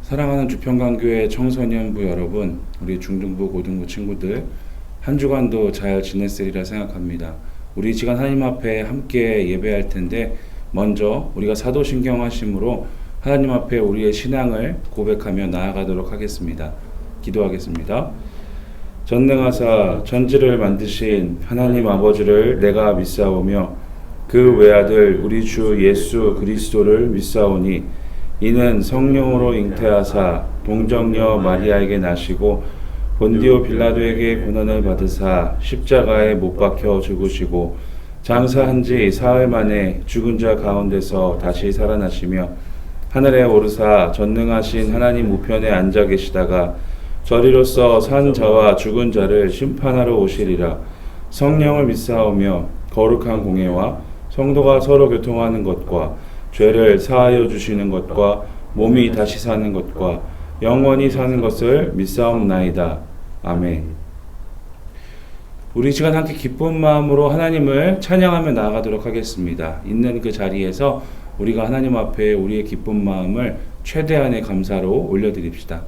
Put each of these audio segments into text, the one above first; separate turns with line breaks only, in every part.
사랑하는 주평강교회 청소년부 여러분, 우리 중등부, 고등부 친구들 한 주간도 잘 지냈으리라 생각합니다. 우리 이 시간 하나님 앞에 함께 예배할 텐데 먼저 우리가 사도신경하심으로 하나님 앞에 우리의 신앙을 고백하며 나아가도록 하겠습니다. 기도하겠습니다. 전능하사 천지를 만드신 하나님 아버지를 내가 믿사오며 그 외아들 우리 주 예수 그리스도를 믿사오니 이는 성령으로 잉태하사 동정녀 마리아에게 나시고 본디오 빌라도에게 고난을 받으사 십자가에 못 박혀 죽으시고 장사한 지 사흘 만에 죽은 자 가운데서 다시 살아나시며 하늘에 오르사 전능하신 하나님 우편에 앉아 계시다가 저리로서 산 자와 죽은 자를 심판하러 오시리라. 성령을 믿사오며 거룩한 공예와 성도가 서로 교통하는 것과 죄를 사하여 주시는 것과 몸이 다시 사는 것과 영원히 사는 것을 믿사옵나이다. 아멘. 우리 시간 함께 기쁜 마음으로 하나님을 찬양하며 나아가도록 하겠습니다. 있는 그 자리에서 우리가 하나님 앞에 우리의 기쁜 마음을 최대한의 감사로 올려드립시다.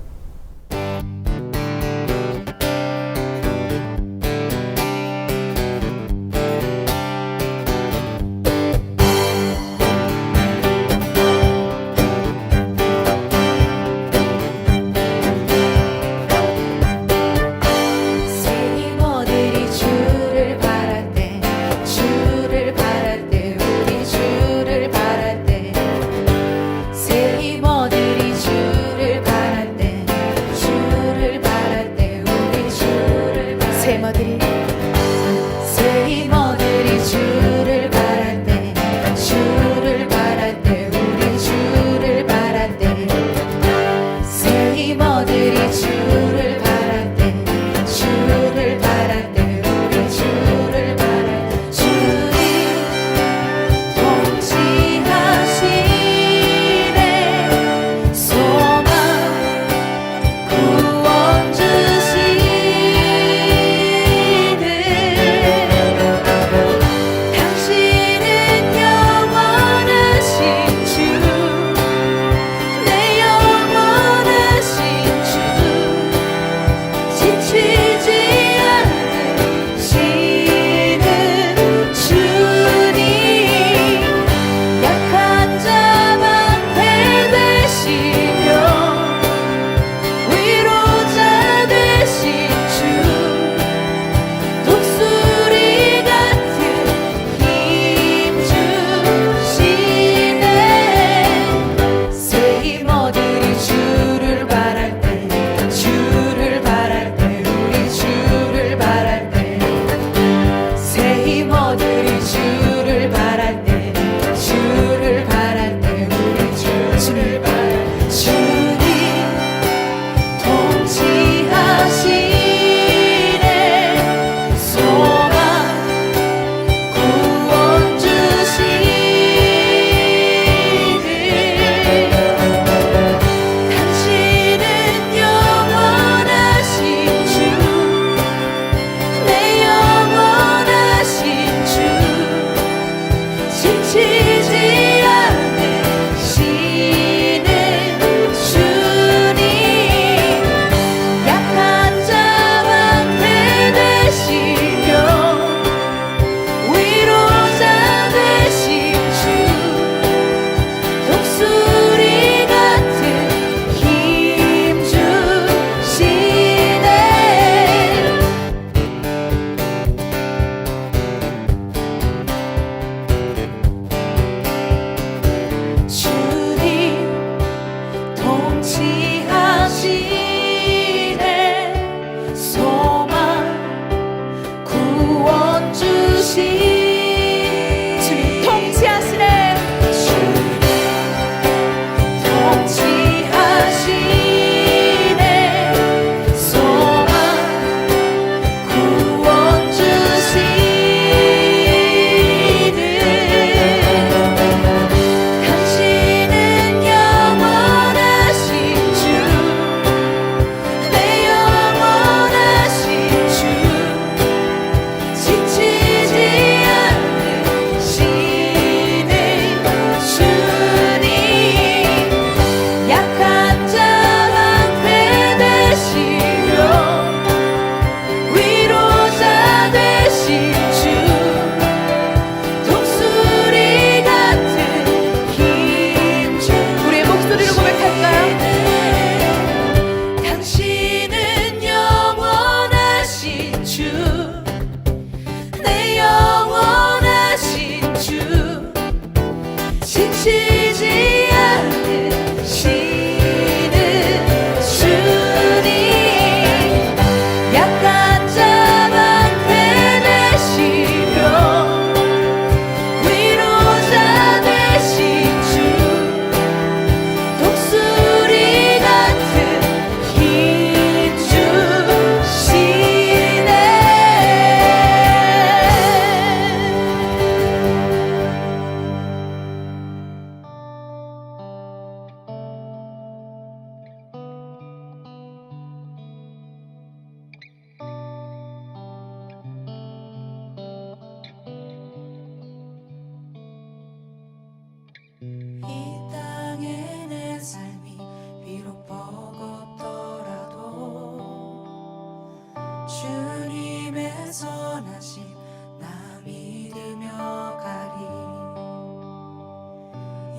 새 힘어들이 주를 바랄 때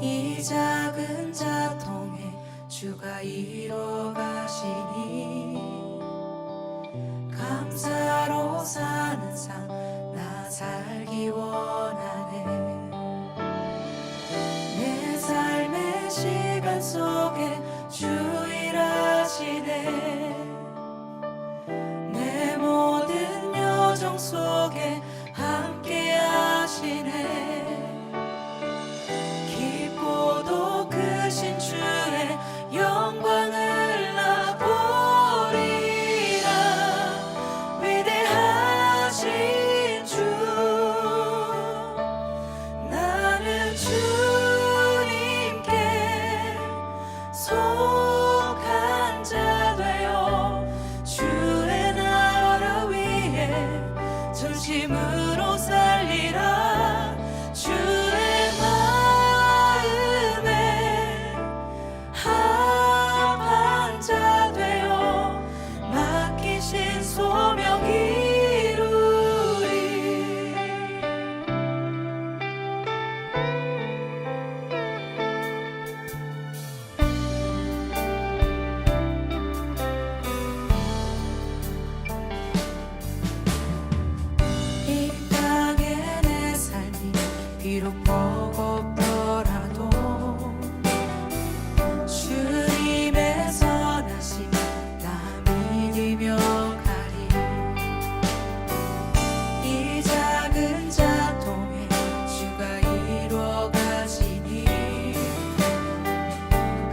이 작은 자통에 주가 이뤄 가시니 감사로 사는 삶 나 살기 원하네. 내 삶의 시간 속에 주 일하시네. 내 모든 여정 속에 함께 하시네. 깊고도 크신 주의 영광을 나 보리라. 위대하신 주 나는 주님께 속한 자 되어 주의 나라 위에 전심으로 살리라. 주의 마음에 합한 자 되어 맡기신 소명 이루리. 이 땅의 내 삶이 비록 버겁더라도 주님의 선하심 나 믿으며 가리. 이 작은 자통에 주가 이루어 가시니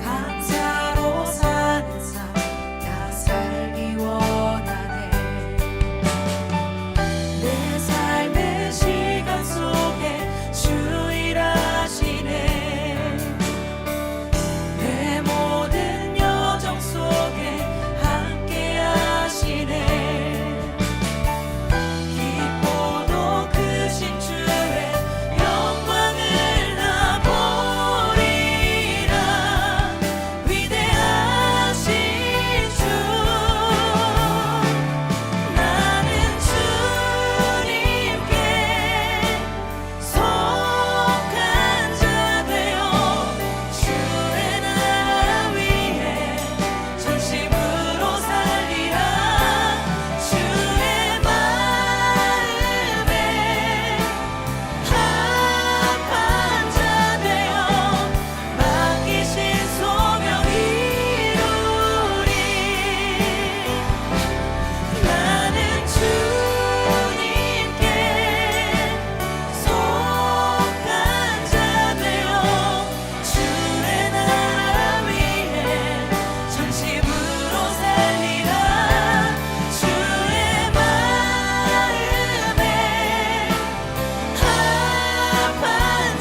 감사로 사는 삶 나 살기 원하네. 내 삶의 시간 속에 주 일하시네. 내 모든 여정 속에 함께 하시네. 깊고도 크신 주의 영광을 나 보리라. 위대하신 주 나는 주님께 속한 자 되어 주의 나라 위에 전심으로 살리라. 주의 마음에 합한 자 되어 맡기신 소명 이루리. 나는 주님께 속한 자 되어 주의 나라 위에 전심으로 살리라. 주의 마음에 합한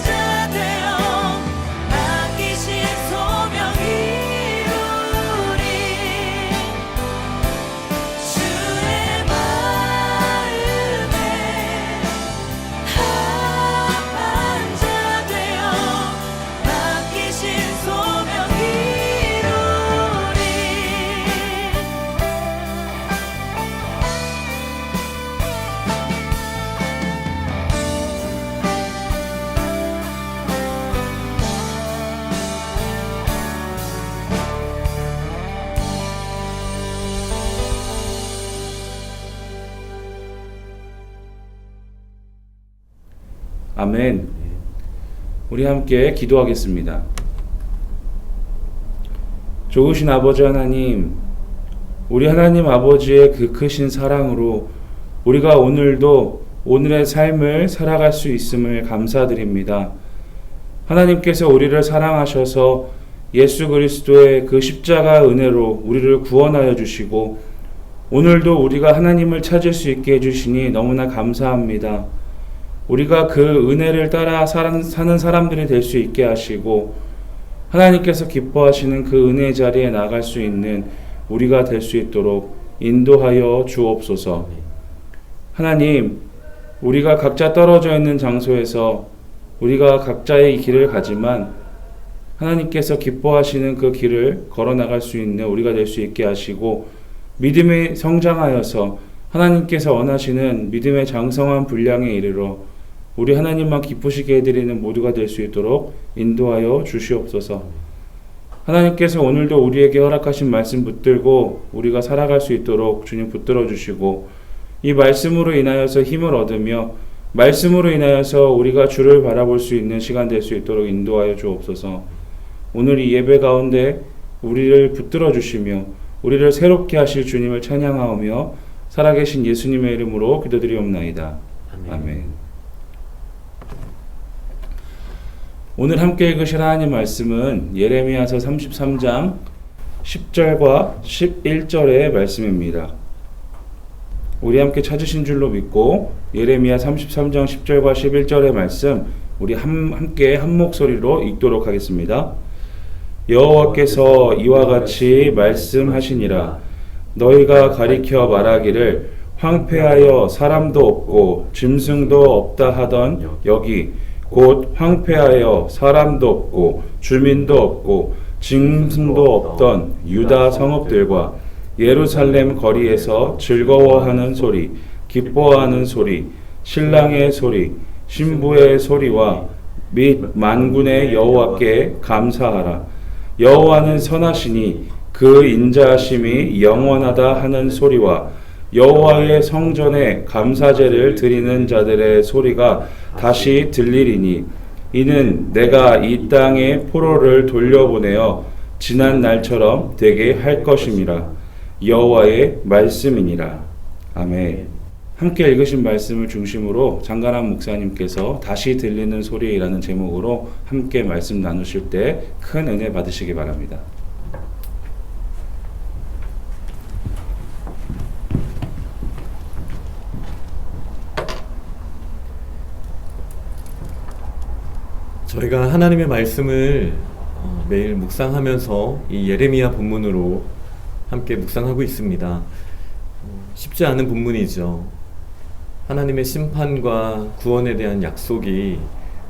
자 되어 맡기신 소명 이루리. 주의 마음에 합한 자 되어 맡기신 소명 이루리.
아멘. 우리 함께 기도하겠습니다. 좋으신 아버지 하나님, 우리 하나님 아버지의 그 크신 사랑으로 우리가 오늘도 오늘의 삶을 살아갈 수 있음을 감사드립니다. 하나님께서 우리를 사랑하셔서 예수 그리스도의 그 십자가 은혜로 우리를 구원하여 주시고 오늘도 우리가 하나님을 찾을 수 있게 해주시니 너무나 감사합니다. 우리가 그 은혜를 따라 사는 사람들이 될 수 있게 하시고 하나님께서 기뻐하시는 그 은혜의 자리에 나갈 수 있는 우리가 될 수 있도록 인도하여 주옵소서. 하나님, 우리가 각자 떨어져 있는 장소에서 우리가 각자의 길을 가지만 하나님께서 기뻐하시는 그 길을 걸어 나갈 수 있는 우리가 될 수 있게 하시고 믿음이 성장하여서 하나님께서 원하시는 믿음의 장성한 분량에 이르러 우리 하나님만 기쁘시게 해드리는 모두가 될 수 있도록 인도하여 주시옵소서. 하나님께서 오늘도 우리에게 허락하신 말씀 붙들고 우리가 살아갈 수 있도록 주님 붙들어 주시고, 이 말씀으로 인하여서 힘을 얻으며 말씀으로 인하여서 우리가 주를 바라볼 수 있는 시간 될 수 있도록 인도하여 주옵소서. 오늘 이 예배 가운데 우리를 붙들어 주시며 우리를 새롭게 하실 주님을 찬양하오며 살아계신 예수님의 이름으로 기도드리옵나이다. 아멘. 오늘 함께 읽으실 하나님 말씀은 예레미야서 33장 10절과 11절의 말씀입니다. 우리 함께 찾으신 줄로 믿고 예레미야 33장 10절과 11절의 말씀 우리 함께 한 목소리로 읽도록 하겠습니다. 여호와께서 이와 같이 말씀하시니라. 너희가 가리켜 말하기를 황폐하여 사람도 없고 짐승도 없다 하던 여기 곧 황폐하여 사람도 없고 주민도 없고 짐승도 없던 유다 성읍들과 예루살렘 거리에서 즐거워하는 소리, 기뻐하는 소리, 신랑의 소리, 신부의 소리와 및 만군의 여호와께 감사하라. 여호와는 선하시니 그 인자하심이 영원하다 하는 소리와 여호와의 성전에 감사제를 드리는 자들의 소리가 다시 들리리니 이는 내가 이 땅에 포로를 돌려보내어 지난 날처럼 되게 할 것임이라. 여호와의 말씀이니라. 아멘. 함께 읽으신 말씀을 중심으로 장가람 목사님께서 다시 들리는 소리라는 제목으로 함께 말씀 나누실 때 큰 은혜 받으시기 바랍니다.
저희가 하나님의 말씀을 매일 묵상하면서 이 예레미야 본문으로 함께 묵상하고 있습니다. 쉽지 않은 본문이죠. 하나님의 심판과 구원에 대한 약속이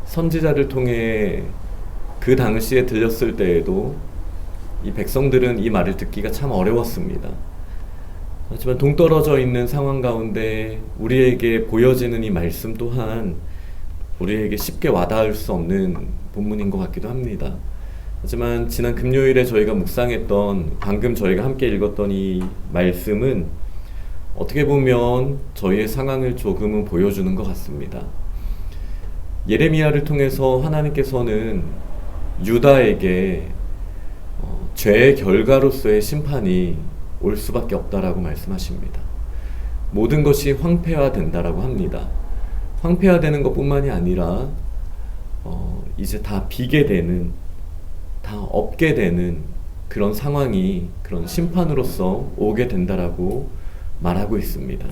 선지자를 통해 그 당시에 들렸을 때에도 이 백성들은 이 말을 듣기가 참 어려웠습니다. 하지만 동떨어져 있는 상황 가운데 우리에게 보여지는 이 말씀 또한 우리에게 쉽게 와닿을 수 없는 본문인 것 같기도 합니다. 하지만 지난 금요일에 저희가 묵상했던, 방금 저희가 함께 읽었던 이 말씀은 어떻게 보면 저희의 상황을 조금은 보여주는 것 같습니다. 예레미야를 통해서 하나님께서는 유다에게 죄의 결과로서의 심판이 올 수밖에 없다라고 말씀하십니다. 모든 것이 황폐화된다라고 합니다. 황폐화되는 것뿐만이 아니라 이제 다 비게 되는, 다 없게 되는 그런 상황이, 그런 심판으로서 오게 된다라고 말하고 있습니다.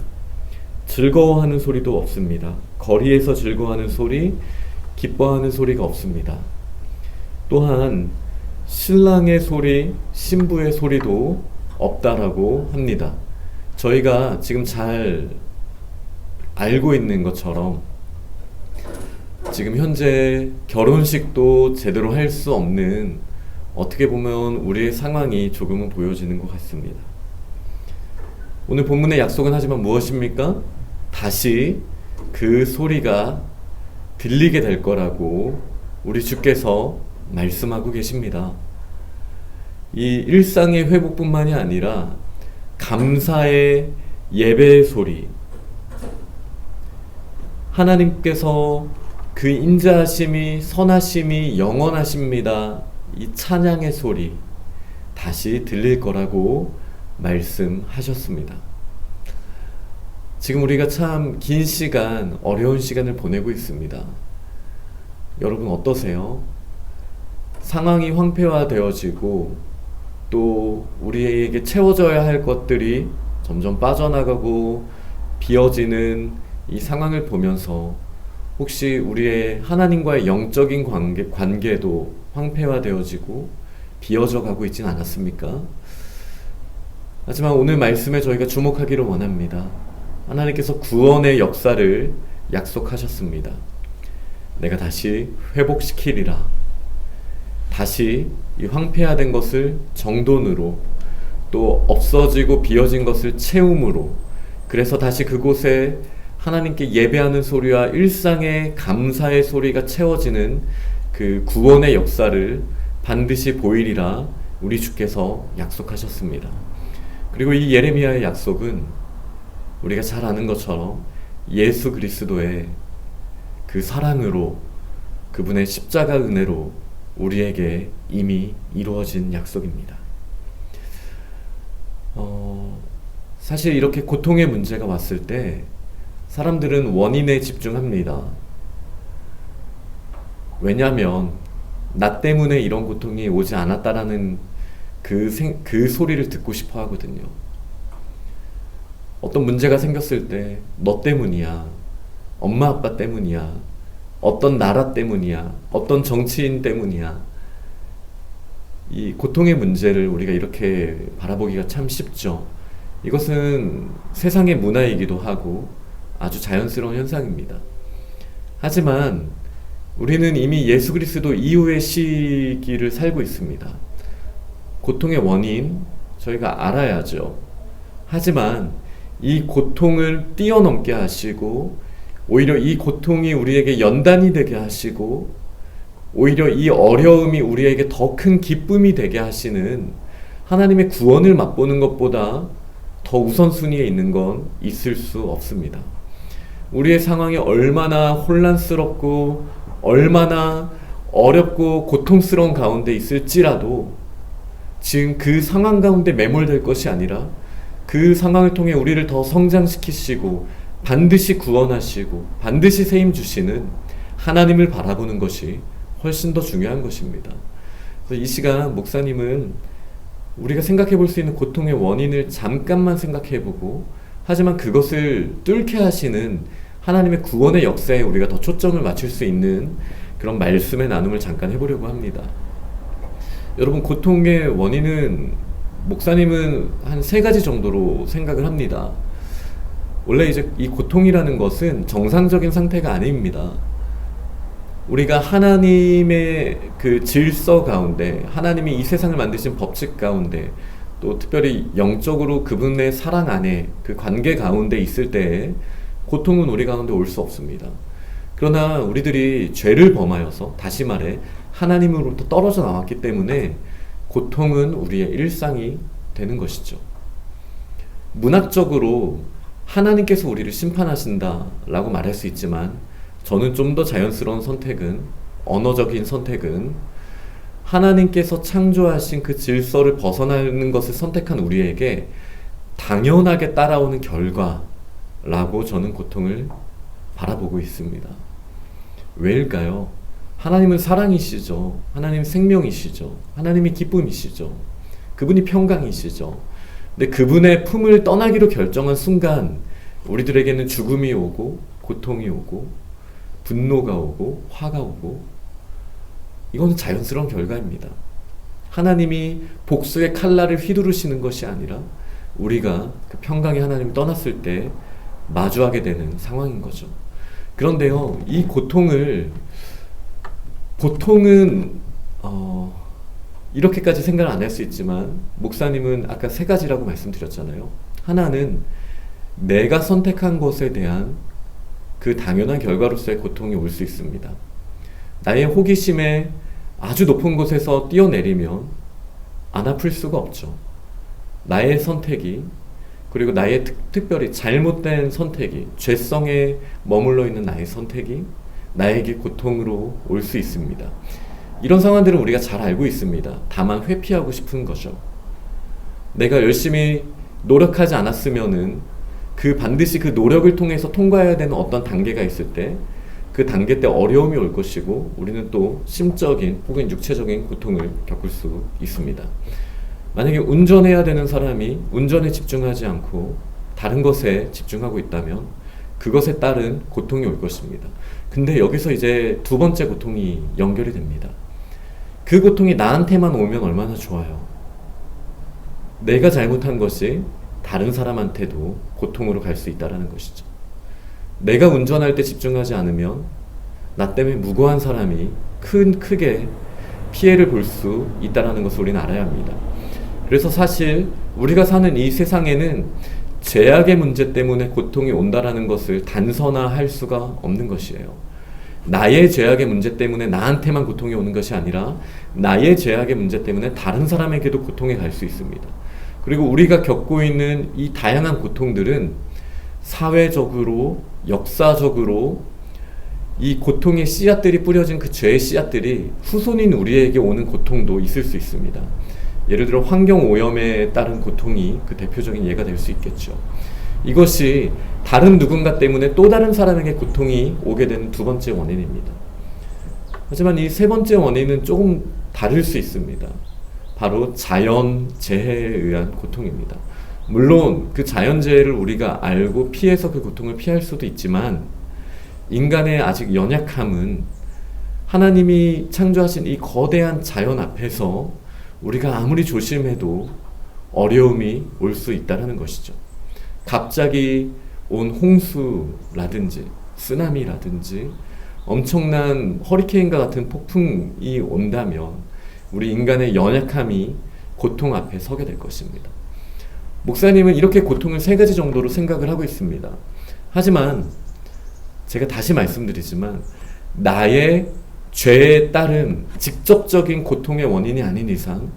즐거워하는 소리도 없습니다. 거리에서 즐거워하는 소리, 기뻐하는 소리가 없습니다. 또한 신랑의 소리, 신부의 소리도 없다라고 합니다. 저희가 지금 잘 알고 있는 것처럼 지금 현재 결혼식도 제대로 할 수 없는, 어떻게 보면 우리의 상황이 조금은 보여지는 것 같습니다. 오늘 본문의 약속은 하지만 무엇입니까? 다시 그 소리가 들리게 될 거라고 우리 주께서 말씀하고 계십니다. 이 일상의 회복뿐만이 아니라 감사의 예배의 소리, 하나님께서 그 인자하심이, 선하심이 영원하십니다. 이 찬양의 소리 다시 들릴 거라고 말씀하셨습니다. 지금 우리가 참 긴 시간, 어려운 시간을 보내고 있습니다. 여러분 어떠세요? 상황이 황폐화되어지고 또 우리에게 채워져야 할 것들이 점점 빠져나가고 비어지는 이 상황을 보면서 혹시 우리의 하나님과의 영적인 관계도 황폐화되어지고 비어져 가고 있진 않았습니까? 하지만 오늘 말씀에 저희가 주목하기를 원합니다. 하나님께서 구원의 역사를 약속하셨습니다. 내가 다시 회복시키리라. 다시 이 황폐화된 것을 정돈으로, 또 없어지고 비어진 것을 채움으로, 그래서 다시 그곳에 하나님께 예배하는 소리와 일상의 감사의 소리가 채워지는 그 구원의 역사를 반드시 보이리라 우리 주께서 약속하셨습니다. 그리고 이 예레미야의 약속은 우리가 잘 아는 것처럼 예수 그리스도의 그 사랑으로, 그분의 십자가 은혜로 우리에게 이미 이루어진 약속입니다. 사실 이렇게 고통의 문제가 왔을 때 사람들은 원인에 집중합니다. 왜냐하면 나 때문에 이런 고통이 오지 않았다라는 그 소리를 듣고 싶어 하거든요. 어떤 문제가 생겼을 때 너 때문이야, 엄마 아빠 때문이야, 어떤 나라 때문이야, 어떤 정치인 때문이야. 이 고통의 문제를 우리가 이렇게 바라보기가 참 쉽죠. 이것은 세상의 문화이기도 하고 아주 자연스러운 현상입니다. 하지만 우리는 이미 예수 그리스도 이후의 시기를 살고 있습니다. 고통의 원인 저희가 알아야죠. 하지만 이 고통을 뛰어넘게 하시고 오히려 이 고통이 우리에게 연단이 되게 하시고 오히려 이 어려움이 우리에게 더 큰 기쁨이 되게 하시는 하나님의 구원을 맛보는 것보다 더 우선순위에 있는 건 있을 수 없습니다. 우리의 상황이 얼마나 혼란스럽고 얼마나 어렵고 고통스러운 가운데 있을지라도 지금 그 상황 가운데 매몰될 것이 아니라 그 상황을 통해 우리를 더 성장시키시고 반드시 구원하시고 반드시 세임 주시는 하나님을 바라보는 것이 훨씬 더 중요한 것입니다. 그래서 이 시간 목사님은 우리가 생각해 볼 수 있는 고통의 원인을 잠깐만 생각해 보고 하지만 그것을 뚫게 하시는 하나님의 구원의 역사에 우리가 더 초점을 맞출 수 있는 그런 말씀의 나눔을 잠깐 해보려고 합니다. 여러분, 고통의 원인은 목사님은 한 3가지 정도로 생각을 합니다. 원래 이제 이 고통이라는 것은 정상적인 상태가 아닙니다. 우리가 하나님의 그 질서 가운데, 하나님이 이 세상을 만드신 법칙 가운데, 또 특별히 영적으로 그분의 사랑 안에 그 관계 가운데 있을 때 고통은 우리 가운데 올 수 없습니다. 그러나 우리들이 죄를 범하여서, 다시 말해 하나님으로부터 떨어져 나왔기 때문에 고통은 우리의 일상이 되는 것이죠. 문학적으로 하나님께서 우리를 심판하신다라고 말할 수 있지만 저는 좀 더 자연스러운 선택은, 언어적인 선택은 하나님께서 창조하신 그 질서를 벗어나는 것을 선택한 우리에게 당연하게 따라오는 결과라고 저는 고통을 바라보고 있습니다. 왜일까요? 하나님은 사랑이시죠. 하나님은 생명이시죠. 하나님이 기쁨이시죠. 그분이 평강이시죠. 근데 그분의 품을 떠나기로 결정한 순간 우리들에게는 죽음이 오고 고통이 오고 분노가 오고 화가 오고, 이거는 자연스러운 결과입니다. 하나님이 복수의 칼날을 휘두르시는 것이 아니라 우리가 그 평강의 하나님이 떠났을 때 마주하게 되는 상황인 거죠. 그런데요, 이 고통은 이렇게까지 생각을 안 할 수 있지만 목사님은 아까 3가지라고 말씀드렸잖아요. 하나는 내가 선택한 것에 대한 그 당연한 결과로서의 고통이 올 수 있습니다. 나의 호기심에 아주 높은 곳에서 뛰어내리면 안 아플 수가 없죠. 나의 선택이, 그리고 나의 특별히 잘못된 선택이, 죄성에 머물러 있는 나의 선택이 나에게 고통으로 올 수 있습니다. 이런 상황들은 우리가 잘 알고 있습니다. 다만 회피하고 싶은 거죠. 내가 열심히 노력하지 않았으면은 반드시 그 노력을 통해서 통과해야 되는 어떤 단계가 있을 때 그 단계 때 어려움이 올 것이고 우리는 또 심적인 혹은 육체적인 고통을 겪을 수 있습니다. 만약에 운전해야 되는 사람이 운전에 집중하지 않고 다른 것에 집중하고 있다면 그것에 따른 고통이 올 것입니다. 근데 여기서 이제 2번째 고통이 연결이 됩니다. 그 고통이 나한테만 오면 얼마나 좋아요. 내가 잘못한 것이 다른 사람한테도 고통으로 갈 수 있다는 것이죠. 내가 운전할 때 집중하지 않으면 나 때문에 무고한 사람이 크게 피해를 볼 수 있다는 것을 우리는 알아야 합니다. 그래서 사실 우리가 사는 이 세상에는 죄악의 문제 때문에 고통이 온다라는 것을 단선화할 수가 없는 것이에요. 나의 죄악의 문제 때문에 나한테만 고통이 오는 것이 아니라 나의 죄악의 문제 때문에 다른 사람에게도 고통이 갈 수 있습니다. 그리고 우리가 겪고 있는 이 다양한 고통들은 사회적으로, 역사적으로 이 고통의 씨앗들이 뿌려진 그 죄의 씨앗들이 후손인 우리에게 오는 고통도 있을 수 있습니다. 예를 들어 환경오염에 따른 고통이 그 대표적인 예가 될 수 있겠죠. 이것이 다른 누군가 때문에 또 다른 사람에게 고통이 오게 되는 두 번째 원인입니다. 하지만 이 세 번째 원인은 조금 다를 수 있습니다. 바로 자연재해에 의한 고통입니다. 물론 그 자연재해를 우리가 알고 피해서 그 고통을 피할 수도 있지만 인간의 아직 연약함은 하나님이 창조하신 이 거대한 자연 앞에서 우리가 아무리 조심해도 어려움이 올 수 있다는 것이죠. 갑자기 온 홍수라든지 쓰나미라든지 엄청난 허리케인과 같은 폭풍이 온다면 우리 인간의 연약함이 고통 앞에 서게 될 것입니다. 목사님은 이렇게 고통을 세 가지 정도로 생각을 하고 있습니다. 하지만 제가 다시 말씀드리지만 나의 죄에 따른 직접적인 고통의 원인이 아닌 이상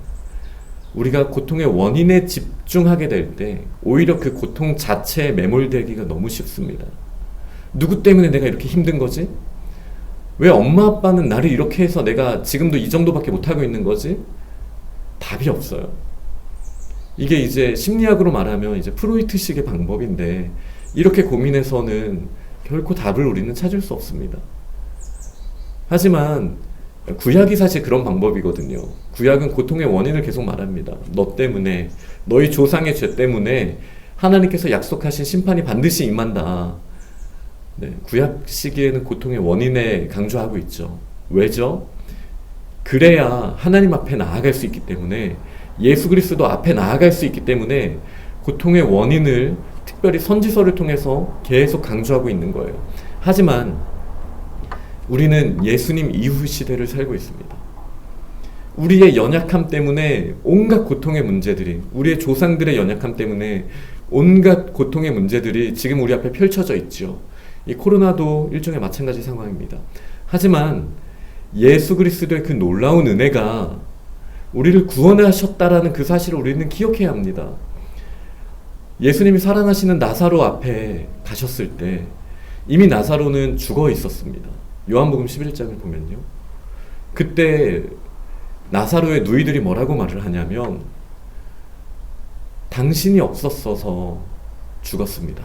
우리가 고통의 원인에 집중하게 될 때 오히려 그 고통 자체에 매몰되기가 너무 쉽습니다. 누구 때문에 내가 이렇게 힘든 거지? 왜 엄마 아빠는 나를 이렇게 해서 내가 지금도 이 정도밖에 못하고 있는 거지? 답이 없어요. 이게 이제 심리학으로 말하면 이제 프로이트식의 방법인데 이렇게 고민해서는 결코 답을 우리는 찾을 수 없습니다. 하지만 구약이 사실 그런 방법이거든요. 구약은 고통의 원인을 계속 말합니다. 너 때문에, 너희 조상의 죄 때문에 하나님께서 약속하신 심판이 반드시 임한다. 네, 구약 시기에는 고통의 원인에 강조하고 있죠. 왜죠? 그래야 하나님 앞에 나아갈 수 있기 때문에, 예수 그리스도 앞에 나아갈 수 있기 때문에 고통의 원인을 특별히 선지서를 통해서 계속 강조하고 있는 거예요. 하지만 우리는 예수님 이후 시대를 살고 있습니다. 우리의 연약함 때문에 온갖 고통의 문제들이, 우리의 조상들의 연약함 때문에 온갖 고통의 문제들이 지금 우리 앞에 펼쳐져 있죠. 이 코로나도 일종의 마찬가지 상황입니다. 하지만 예수 그리스도의 그 놀라운 은혜가 우리를 구원하셨다라는 그 사실을 우리는 기억해야 합니다. 예수님이 사랑하시는 나사로 앞에 가셨을 때 이미 나사로는 죽어 있었습니다. 요한복음 11장을 보면요. 그때 나사로의 누이들이 뭐라고 말을 하냐면 당신이 없었어서 죽었습니다.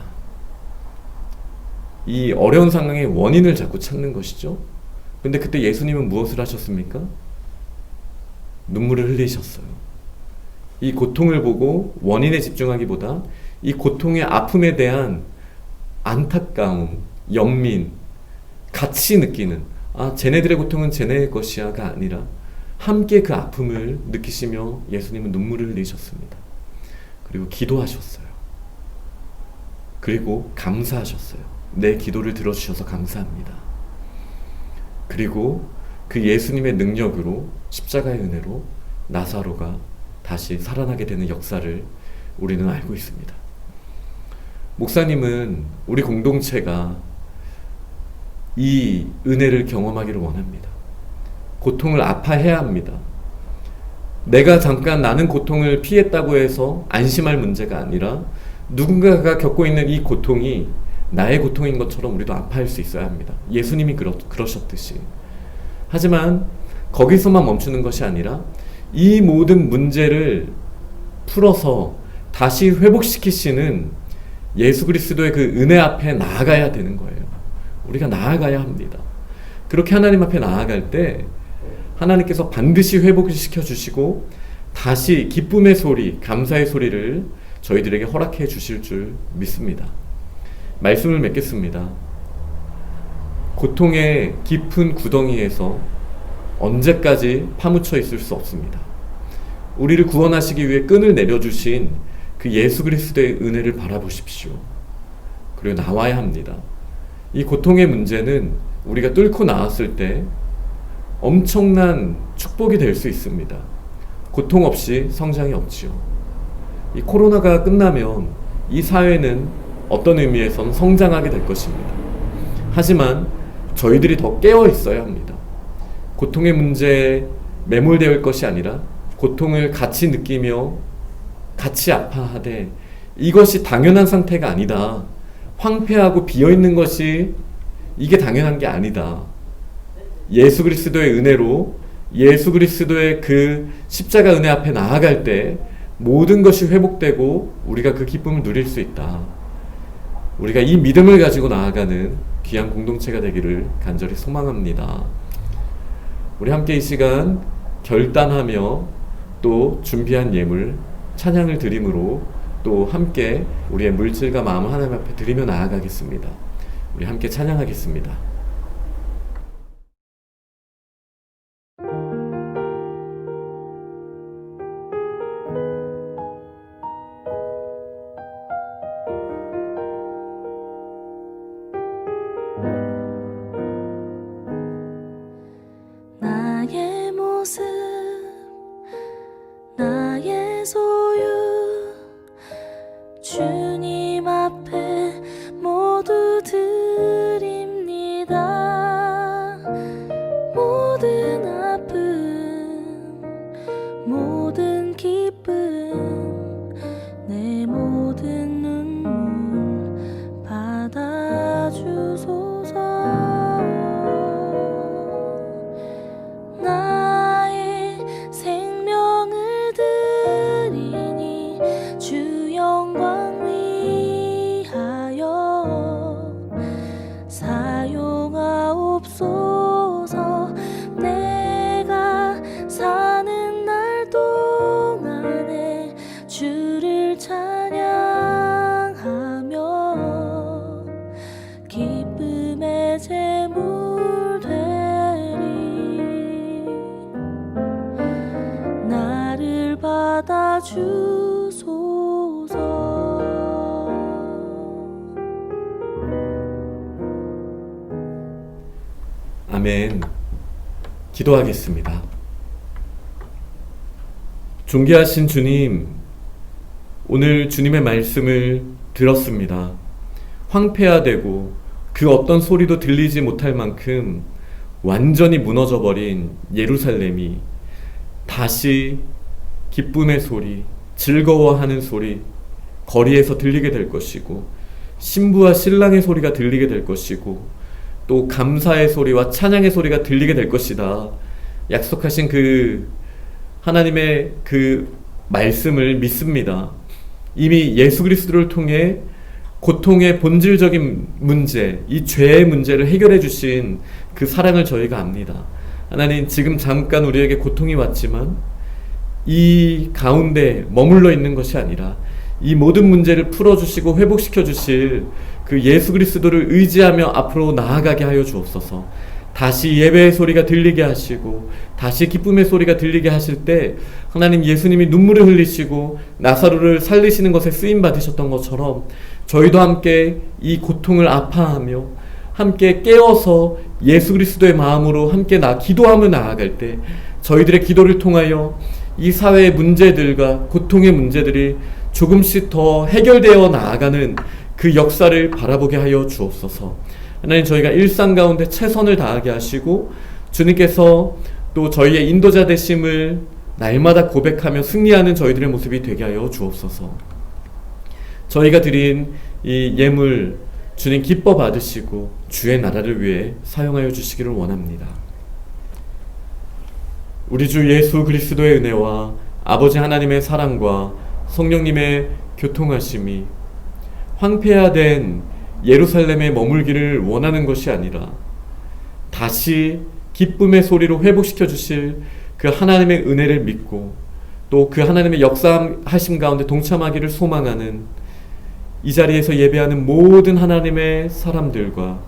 이 어려운 상황의 원인을 자꾸 찾는 것이죠. 근데 그때 예수님은 무엇을 하셨습니까? 눈물을 흘리셨어요. 이 고통을 보고 원인에 집중하기보다 이 고통의 아픔에 대한 안타까움, 연민, 같이 느끼는, 아, 쟤네들의 고통은 쟤네의 것이야가 아니라 함께 그 아픔을 느끼시며 예수님은 눈물을 흘리셨습니다. 그리고 기도하셨어요. 그리고 감사하셨어요. 내 기도를 들어주셔서 감사합니다. 그리고 그 예수님의 능력으로, 십자가의 은혜로 나사로가 다시 살아나게 되는 역사를 우리는 알고 있습니다. 목사님은 우리 공동체가 이 은혜를 경험하기를 원합니다. 고통을 아파해야 합니다. 내가 잠깐 나는 고통을 피했다고 해서 안심할 문제가 아니라 누군가가 겪고 있는 이 고통이 나의 고통인 것처럼 우리도 아파할 수 있어야 합니다. 예수님이 그러셨듯이. 하지만 거기서만 멈추는 것이 아니라 이 모든 문제를 풀어서 다시 회복시키시는 예수 그리스도의 그 은혜 앞에 나아가야 되는 거예요. 우리가 나아가야 합니다. 그렇게 하나님 앞에 나아갈 때 하나님께서 반드시 회복을 시켜주시고 다시 기쁨의 소리, 감사의 소리를 저희들에게 허락해 주실 줄 믿습니다. 말씀을 맺겠습니다. 고통의 깊은 구덩이에서 언제까지 파묻혀 있을 수 없습니다. 우리를 구원하시기 위해 끈을 내려주신 그 예수 그리스도의 은혜를 바라보십시오. 그리고 나와야 합니다. 이 고통의 문제는 우리가 뚫고 나왔을 때 엄청난 축복이 될 수 있습니다. 고통 없이 성장이 없지요. 이 코로나가 끝나면 이 사회는 어떤 의미에선 성장하게 될 것입니다. 하지만 저희들이 더 깨어 있어야 합니다. 고통의 문제에 매몰되어 있을 것이 아니라 고통을 같이 느끼며 같이 아파하되 이것이 당연한 상태가 아니다. 황폐하고 비어있는 것이 이게 당연한 게 아니다. 예수 그리스도의 은혜로 예수 그리스도의 그 십자가 은혜 앞에 나아갈 때 모든 것이 회복되고 우리가 그 기쁨을 누릴 수 있다. 우리가 이 믿음을 가지고 나아가는 귀한 공동체가 되기를 간절히 소망합니다. 우리 함께 이 시간 결단하며 또 준비한 예물 찬양을 드림으로 또 함께 우리의 물질과 마음을 하나님 앞에 드리며 나아가겠습니다. 우리 함께 찬양하겠습니다.
나의 모습 나의 소유 주님 앞에 모두 드립니다. 모든 아픔 모든 기쁨 내 모든 눈물 받아주소서. 나의 생명을 드리니 주 영광 위하여 사용하옵소서. 내가 사는 날 동안에 주를 찬양하며 기쁨의 제물 되리. 나를 받아주소서.
아멘. 기도하겠습니다. 존귀하신 주님, 오늘 주님의 말씀을 들었습니다. 황폐화되고 그 어떤 소리도 들리지 못할 만큼 완전히 무너져버린 예루살렘이 다시 기쁨의 소리, 즐거워하는 소리, 거리에서 들리게 될 것이고 신부와 신랑의 소리가 들리게 될 것이고 또 감사의 소리와 찬양의 소리가 들리게 될 것이다. 약속하신 그 하나님의 그 말씀을 믿습니다. 이미 예수 그리스도를 통해 고통의 본질적인 문제, 이 죄의 문제를 해결해 주신 그 사랑을 저희가 압니다. 하나님, 지금 잠깐 우리에게 고통이 왔지만 이 가운데 머물러 있는 것이 아니라 이 모든 문제를 풀어주시고 회복시켜 주실 그 예수 그리스도를 의지하며 앞으로 나아가게 하여 주옵소서. 다시 예배의 소리가 들리게 하시고 다시 기쁨의 소리가 들리게 하실 때 하나님, 예수님이 눈물을 흘리시고 나사로를 살리시는 것에 쓰임 받으셨던 것처럼 저희도 함께 이 고통을 아파하며 함께 깨어서 예수 그리스도의 마음으로 함께 기도하며 나아갈 때 저희들의 기도를 통하여 이 사회의 문제들과 고통의 문제들이 조금씩 더 해결되어 나아가는 그 역사를 바라보게 하여 주옵소서. 하나님, 저희가 일상 가운데 최선을 다하게 하시고 주님께서 또 저희의 인도자 되심을 날마다 고백하며 승리하는 저희들의 모습이 되게 하여 주옵소서. 저희가 드린 이 예물 주님 기뻐 받으시고 주의 나라를 위해 사용하여 주시기를 원합니다. 우리 주 예수 그리스도의 은혜와 아버지 하나님의 사랑과 성령님의 교통하심이 황폐화된 예루살렘에 머물기를 원하는 것이 아니라 다시 기쁨의 소리로 회복시켜 주실 그 하나님의 은혜를 믿고 또 그 하나님의 역사하심 가운데 동참하기를 소망하는 이 자리에서 예배하는 모든 하나님의 사람들과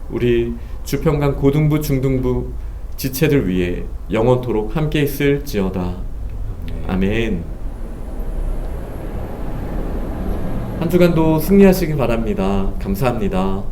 우리 주평강 고등부 중등부 지체들 위해 영원토록 함께 있을지어다. 아멘. 한 주간도 승리하시기 바랍니다. 감사합니다.